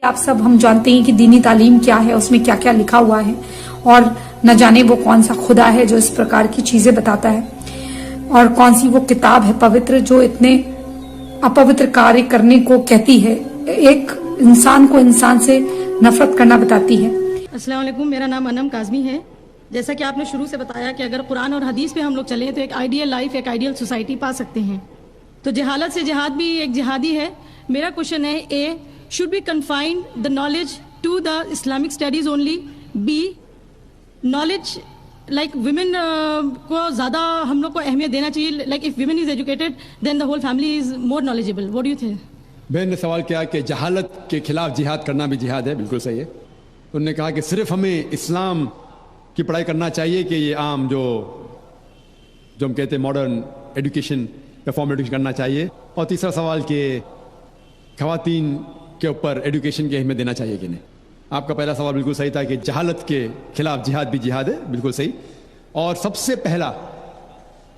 आप सब हम जानते हैं कि दीनी तालीम क्या है, उसमें क्या क्या लिखा हुआ है और न जाने वो कौन सा खुदा है जो इस प्रकार की चीजें बताता है और कौन सी वो किताब है पवित्र जो इतने अपवित्र कार्य करने को कहती है, एक इंसान को इंसान से नफरत करना बताती है। अस्सलाम वालेकुम, मेरा नाम अनम काज़मी है। जैसा कि आपने शुरू से बताया कि अगर कुरान और हदीस पे हम लोग चलें तो एक आइडियल लाइफ, एक आइडियल सोसाइटी पा सकते हैं। तो जहालत से जिहाद भी एक जिहादी है। मेरा क्वेश्चन है, ए, should we confine the knowledge to the Islamic studies only? B, knowledge like women को ज़्यादा हम लोग को अहमियत देना चाहिए, like if women is educated then the whole family is more knowledgeable. What do you think? बहन ने सवाल किया कि जहालत के खिलाफ जिहाद करना भी जिहाद है। बिल्कुल सही है। उन्होंने कहा कि सिर्फ हमें इस्लाम की पढ़ाई करना चाहिए कि ये आम जो हम कहते हैं मॉडर्न एजुकेशन या फॉर्मल एजुकेशन करना चाहिए। और तीसरा सवाल कि ख़वातीन के ऊपर एजुकेशन की अहमियत देना चाहिए कि नहीं। आपका पहला सवाल बिल्कुल सही था कि जहालत के खिलाफ जिहाद भी जिहाद है। बिल्कुल सही। और सबसे पहला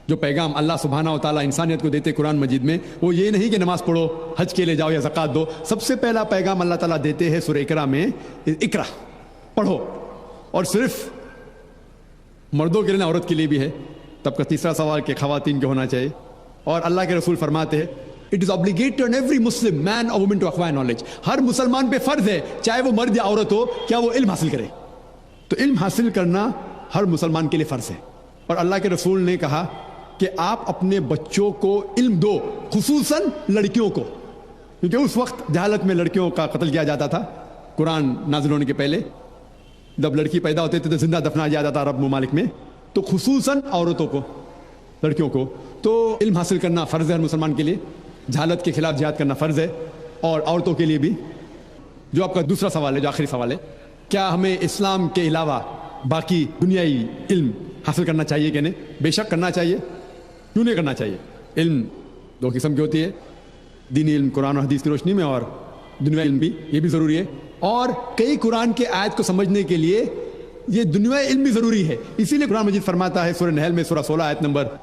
जो पैगाम अल्लाह सुब्हानहू व तआला इंसानियत को देते कुरान मजीद में, वो ये नहीं कि नमाज पढ़ो, हज के लिए जाओ या ज़कात दो। सबसे पहला पैगाम अल्लाह ताला देते हैं सूरह इकरा में, इकरा पढ़ो। और सिर्फ मर्दों के लिए ना, औरत के लिए भी है। तब का तीसरा सवाल कि ख़वातीन के होना चाहिए। और अल्लाह के रसूल फरमाते हैं, it is obligated on every Muslim man और वुमन टू एक्वायर नॉलेज। हर मुसलमान पे फर्ज है, चाहे वो मर्द या औरत हो, क्या वो इल्म हासिल करे। तो इल्म हासिल करना हर मुसलमान के लिए फर्ज है। और अल्लाह के रसूल ने कहा कि आप अपने बच्चों को इल्म दो, खुसूसन लड़कियों को, क्योंकि उस वक्त जहालत में लड़कियों का कत्ल किया जाता था। कुरान नाजिल होने के पहले जब लड़की पैदा होती थी तो जिंदा दफना किया जाता अरब ममालिक में। तो खुसूसन औरतों को, लड़कियों को तो इल्म हासिल करना फ़र्ज़ है हर मुसलमान के लिए। जहालत के खिलाफ जिहाद करना फ़र्ज़ है, और औरतों के लिए भी। जो आपका दूसरा सवाल है, जो आखिरी सवाल है, क्या हमें इस्लाम के अलावा बाकी दुनियाई इल्म हासिल करना चाहिए कि नहीं? बेशक करना चाहिए। क्यों नहीं करना चाहिए? इल्म दो किस्म की होती है, दीनी इल्म कुरान और हदीस की रोशनी में, और दुनियाई इल्म भी, ये भी ज़रूरी है। और कई कुरान के आयत को समझने के लिए ये दुनियाई इल्म भी ज़रूरी है। इसीलिए कुरान मजीद फरमाता है सूरह नहल में सूरह 16 आयत नंबर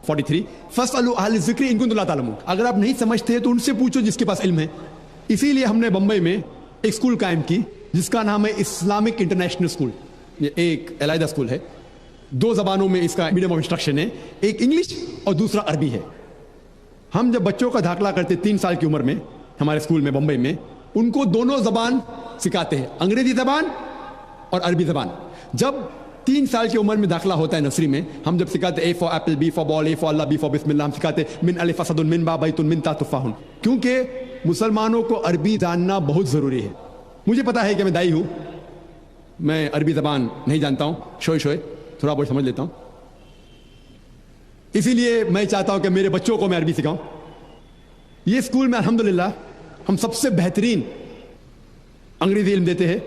43, फस्अलू अहल ज़िक्र इन कुंतुम ला तालमून। अगर आप नहीं समझते हैं तो उनसे पूछो जिसके पास इल्म है। इसीलिए हमने बम्बई में एक स्कूल कायम की जिसका नाम है इस्लामिक इंटरनेशनल स्कूल। ये एक अलहदा स्कूल है, दो ज़बानों में इसका मीडियम ऑफ इंस्ट्रक्शन है, एक इंग्लिश और दूसरा अरबी है। हम जब बच्चों का दाखिला करते 3 साल की उम्र में हमारे स्कूल में बम्बई में, उनको दोनों ज़बान सिखाते हैं, अंग्रेजी ज़बान और अरबी ज़बान। जब 3 साल की उम्र में दाखिला होता है नर्सरी में, हम जब सिखाते A for apple, B for ball, A for Allah, B for बिस्मिल्लाह, हम सिखाते मिन अलिफ असदुन मिन बा बैतुन मिन ता तुफाहुन। क्योंकि मुसलमानों को अरबी जानना बहुत ज़रूरी है। मुझे पता है कि मैं दाई हूँ, मैं अरबी ज़बान नहीं जानता हूँ, शोए शोए थोड़ा बहुत समझ लेता हूँ। इसीलिए मैं चाहता हूँ कि मेरे बच्चों को मैं अरबी सिखाऊँ। ये स्कूल में अल्हम्दुलिल्लाह हम सबसे बेहतरीन अंग्रेजी इल्म देते हैं,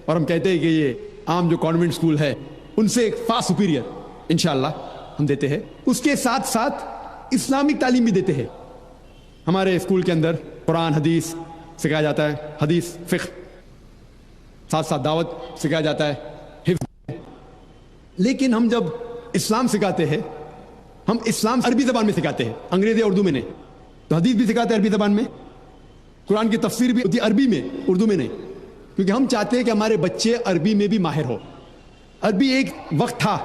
और हम कहते हैं कि ये आम जो कॉन्वेंट स्कूल है उनसे फार सुपीरियर इंशाअल्लाह हम देते हैं। उसके साथ साथ इस्लामिक तालीम भी देते हैं। हमारे स्कूल के अंदर कुरान हदीस सिखाया जाता है, हदीस फ़िक़्ह, साथ साथ दावत सिखाया जाता है, हिफ्ज़। लेकिन हम जब इस्लाम सिखाते हैं, हम इस्लाम अरबी ज़बान में सिखाते हैं, अंग्रेजी और उर्दू में नहीं। तो हदीस भी सिखाते हैं अरबी ज़बान में, कुरान की तफसीर भी होती है अरबी में, उर्दू में नहीं, क्योंकि हम चाहते हैं कि हमारे बच्चे अरबी में भी माहिर हो। अरबी एक वक्त था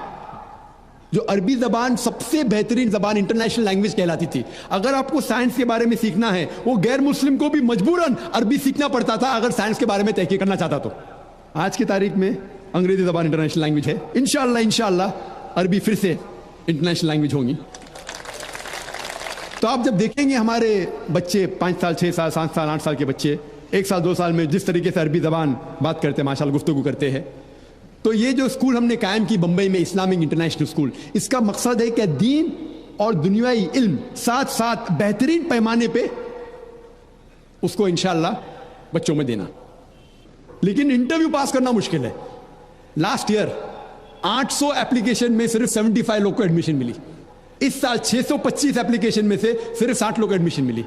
जो अरबी ज़बान सबसे बेहतरीन ज़बान, इंटरनेशनल लैंग्वेज कहलाती थी। अगर आपको साइंस के बारे में सीखना है, वो गैर मुस्लिम को भी मजबूरन अरबी सीखना पड़ता था अगर साइंस के बारे में तहकीक करना चाहता तो। आज की तारीख में अंग्रेजी ज़बान इंटरनेशनल लैंग्वेज है। इंशाअल्लाह अरबी फिर से इंटरनेशनल लैंग्वेज होंगी। तो आप जब देखेंगे हमारे बच्चे 5 साल, 6 साल, 7 साल, 8 साल के बच्चे 1 साल, 2 साल में जिस तरीके से अरबी ज़बान बात करते हैं, माशाअल्लाह गुफ्तगू करते हैं। तो ये जो स्कूल हमने कायम की बम्बई में, इस्लामिक इंटरनेशनल स्कूल, इसका मकसद है कि दीन और दुनियाई इल्म साथ साथ बेहतरीन पैमाने पे उसको इंशाअल्लाह बच्चों में देना। लेकिन इंटरव्यू पास करना मुश्किल है। लास्ट ईयर 800 एप्लीकेशन में सिर्फ 75 लोग को एडमिशन मिली। इस साल 625 एप्लीकेशन में से सिर्फ 60 लोग को एडमिशन मिली।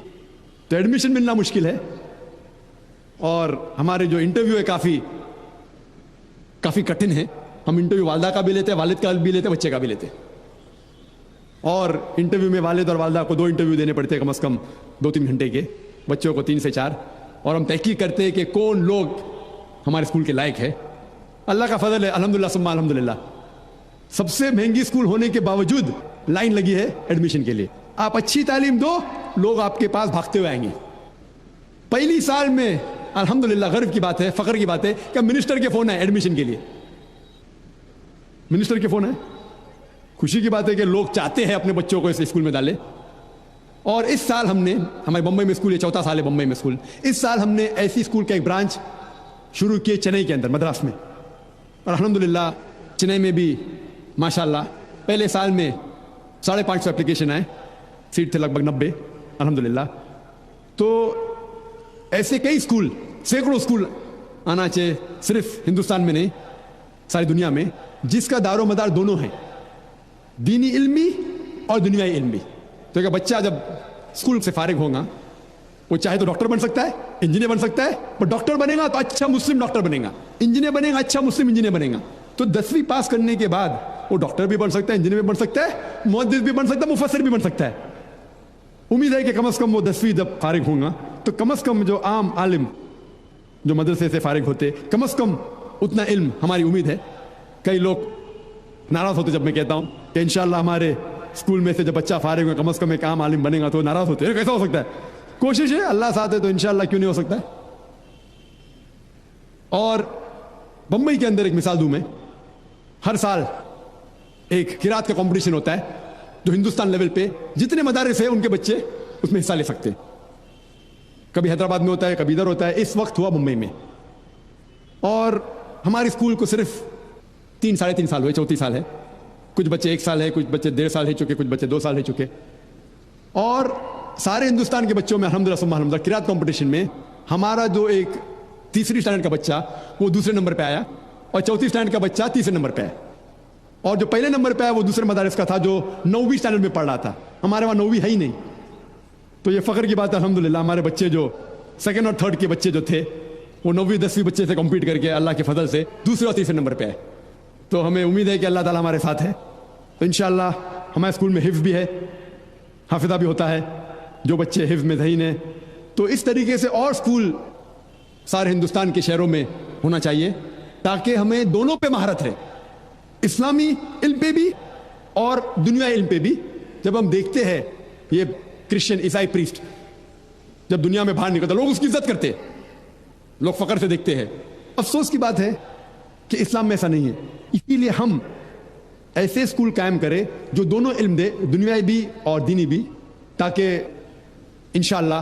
तो एडमिशन मिलना मुश्किल है। और हमारे जो इंटरव्यू है काफ़ी कठिन है। हम इंटरव्यू वालदा का भी लेते हैं, वालिद का भी लेते हैं, बच्चे का भी लेते हैं। और इंटरव्यू में वालिद और वालदा को 2 इंटरव्यू देने पड़ते हैं, कम से कम 2-3 घंटे के, बच्चों को 3 से 4। اور ہم تحقیق کرتے ہیں کہ کون لوگ ہمارے اسکول کے لائق ہے. اللہ کا فضل ہے, الحمدللہ ثم الحمدللہ, سب سے مہنگی اسکول ہونے کے باوجود لائن لگی ہے ایڈمیشن کے لیے. آپ اچھی تعلیم دو, لوگ آپ کے پاس بھاگتے ہوئے آئیں گے. پہلی سال میں الحمدللہ غرو کی بات ہے, فخر کی بات ہے کہ منسٹر کے فون ہے ایڈمیشن کے لیے. منسٹر کے فون ہے. خوشی کی بات ہے کہ لوگ چاہتے ہیں اپنے بچوں کو اس اسکول میں ڈالے. اور اس سال ہم نے, ہمارے بمبئی میں اسکول, یہ چوتھا سال ہے بمبئی میں اسکول, اس سال ہم نے ایسی اسکول کا ایک برانچ شروع کیے چنئی کے اندر, مدراس میں. اور الحمدللہ چنئی میں بھی ماشاءاللہ پہلے سال میں 550 اپلیکیشن آئے, سیٹ تھے لگ بھگ 90 الحمدللہ. تو ایسے کئی اسکول, سینکڑوں اسکول آنا چاہیے, صرف ہندوستان میں نہیں ساری دنیا میں, جس کا دار و مدار دونوں ہیں, دینی علم بھی اور دنیائی علم بھی. تو کہ بچہ جب اسکول سے فارغ ہوگا وہ چاہے تو ڈاکٹر بن سکتا ہے, انجینئر بن سکتا ہے, پر ڈاکٹر بنے گا تو اچھا مسلم ڈاکٹر بنے گا, انجینئر بنے گا اچھا مسلم انجینئر بنے گا. تو 10ویں پاس کرنے کے بعد وہ ڈاکٹر بھی بن سکتا ہے, انجینئر بھی بن سکتا ہے, محدث بھی بن سکتا ہے, مفسر بھی بن سکتا ہے. امید ہے کہ کم از کم وہ 10ویں جب فارغ ہوں گا تو کم از کم جو عام عالم جو مدرسے سے فارغ ہوتے, کم از کم اتنا علم ہماری امید ہے. کئی لوگ ناراض ہوتے جب میں کہتا ہوں کہ انشاءاللہ ہمارے اسکول میں سے جب بچہ فارغ ہوگا کم از کم ایک عام عالم بنے گا, تو ناراض ہوتے ہیں. کیسا ہو سکتا ہے؟ کوشش ہے, اللہ ساتھ ہے تو انشاءاللہ کیوں نہیں ہو سکتا ہے. اور بمبئی کے اندر ایک مثال دوں میں, ہر سال ایک قرات کا کمپٹیشن ہوتا ہے جو ہندوستان لیول پہ جتنے مدارس ہیں ان کے بچے اس میں حصہ لے سکتے ہیں. کبھی حیدرآباد میں ہوتا ہے, کبھی ادھر ہوتا ہے. اس وقت ہوا ممبئی میں, اور ہمارے اسکول کو صرف 3-3.5 سال ہوئے, 34 سال ہے. کچھ بچے 1 سال ہے, کچھ بچے 1.5 سال ہو چکے, کچھ بچے 2 سال ہو چکے. اور سارے ہندوستان کے بچوں میں الحمدللہ ثم الحمدللہ قرات کمپٹیشن میں ہمارا جو ایک تیسری اسٹینڈرڈ کا بچہ وہ دوسرے نمبر پہ آیا, اور چوتھی اسٹینڈرڈ کا بچہ تیسرے نمبر پہ آیا. اور جو پہلے نمبر پہ آیا وہ دوسرے مدارس کا تھا جو 9ویں اسٹینڈرڈ میں پڑھ رہا تھا. ہمارے وہاں 9ویں ہے ہی نہیں. تو یہ فخر کی بات ہے الحمدللہ, ہمارے بچے جو 2nd اور 3rd کے بچے جو تھے وہ 9ویں 10ویں بچے سے کمپیٹ کر کے اللہ کے فضل سے دوسرے اور تیسرے نمبر پہ آئے. تو ہمیں امید ہے کہ اللہ تعالیٰ ہمارے ساتھ ہے. تو انشاءاللہ ہمارے اسکول میں حفظ بھی ہے, حافظہ بھی ہوتا ہے, جو بچے حفظ میں ذہین ہیں. تو اس طریقے سے اور اسکول سارے ہندوستان کے شہروں میں ہونا چاہیے تاکہ ہمیں دونوں پہ مہارت رہے, اسلامی علم پہ بھی اور دنیائی علم پہ بھی. جب ہم دیکھتے ہیں یہ کرسچن عیسائی پریسٹ جب دنیا میں باہر نکلتا, لوگ اس کی عزت کرتے ہیں, لوگ فخر سے دیکھتے ہیں. افسوس کی بات ہے کہ اسلام میں ایسا نہیں ہے. اسی لیے ہم ایسے اسکول قائم کریں جو دونوں علم دے, دنیائی بھی اور دینی بھی, تاکہ انشاءاللہ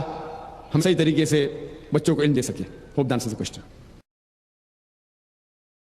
ہم صحیح طریقے سے بچوں کو علم دے سکیں. ہوپ ڈانس از اے کوسچن.